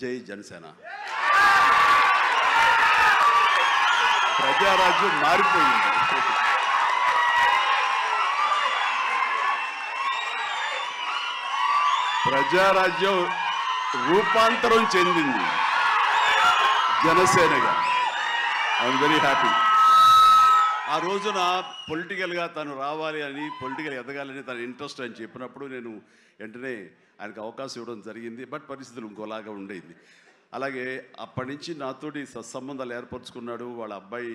జై జనసేన. ప్రజారాజ్యం మారిపోయింది. ప్రజారాజ్యం రూపాంతరం చెందింది జనసేనగా. I'm very happy. ఆ రోజున పొలిటికల్గా తను రావాలి అని, పొలిటికల్ ఎదగాలని తన ఇంట్రెస్ట్ అని చెప్పినప్పుడు నేను వెంటనే ఆయనకు అవకాశం ఇవ్వడం జరిగింది. బట్ పరిస్థితులు ఇంకోలాగా ఉండేది. అలాగే అప్పటి నుంచి నాతోటి సత్సంబంధాలు ఏర్పరచుకున్నాడు. వాళ్ళ అబ్బాయి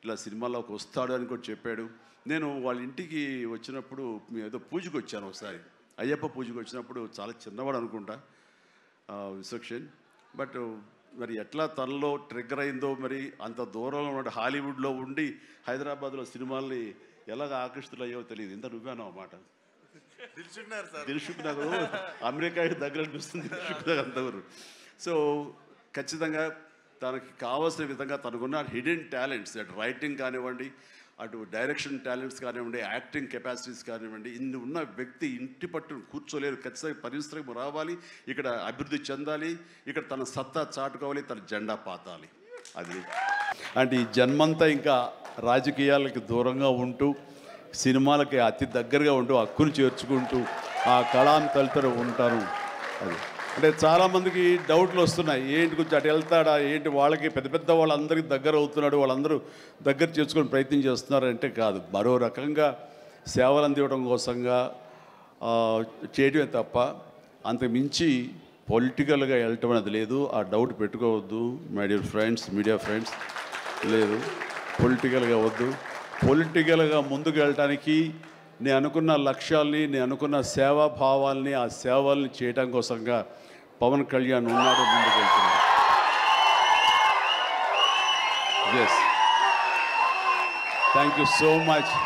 ఇలా సినిమాలోకి వస్తాడు అని కూడా చెప్పాడు. నేను వాళ్ళ ఇంటికి వచ్చినప్పుడు ఏదో పూజకు వచ్చాను ఒకసారి, అయ్యప్ప పూజకు వచ్చినప్పుడు. చాలా చిన్నవాడు అనుకుంటా విశ్వక్సేన్. బట్ మరి ఎట్లా తనలో ట్రిగ్గర్ అయిందో, మరి అంత దూరంలో ఉన్న హాలీవుడ్లో ఉండి హైదరాబాద్లో సినిమాల్ని ఎలాగ ఆకర్షితులయ్యో తెలియదు. ఇంత నువ్వేనో అన్నమాట. దిల్సుఖ్ నగర్ అమెరికాకి దగ్గర అనిపిస్తుంది దిల్సుఖ్ నగర్ అంతవరకు. సో ఖచ్చితంగా తనకి కావాల్సిన విధంగా తనకున్న హిడెన్ టాలెంట్స్, అటు రైటింగ్ కానివ్వండి, అటు డైరెక్షన్ టాలెంట్స్ కానివ్వండి, యాక్టింగ్ కెపాసిటీస్ కానివ్వండి, ఇన్ని ఉన్న వ్యక్తి ఇంటి పట్టును కూర్చోలేరు. ఖచ్చితంగా పరిశ్రమ రావాలి, ఇక్కడ అభివృద్ధి చెందాలి, ఇక్కడ తన సత్తా చాటుకోవాలి, తన జెండా పాతాలి. అది అంటే ఈ జన్మంతా ఇంకా రాజకీయాలకి దూరంగా ఉంటూ, సినిమాలకి అతి దగ్గరగా ఉంటూ, హక్కును చేర్చుకుంటూ ఆ కళాన్ని తలుతూ ఉంటారు. అది అంటే చాలామందికి డౌట్లు వస్తున్నాయి, ఏంటి కొంచెం అటు వెళ్తాడా ఏంటి, వాళ్ళకి పెద్ద పెద్ద వాళ్ళందరికీ దగ్గర అవుతున్నాడు, వాళ్ళందరూ దగ్గర చేసుకొని ప్రయత్నం చేస్తున్నారంటే కాదు, మరో రకంగా సేవలు అందివ్వడం కోసంగా చేయడమే తప్ప అంతకు మించి పొలిటికల్గా వెళ్ళటం అనేది లేదు. ఆ డౌట్ పెట్టుకోవద్దు my dear friends, media friends. లేదు, పొలిటికల్గా వద్దు. పొలిటికల్గా ముందుకు వెళ్ళటానికి నేను అనుకున్న లక్ష్యాల్ని, నేను అనుకున్న సేవాభావాల్ని, ఆ సేవల్ని చేయడం కోసంగా పవన్ కళ్యాణ్ ఉన్నాడు, ముందుకు వెళ్తున్నాడు. Yes, thank you so much.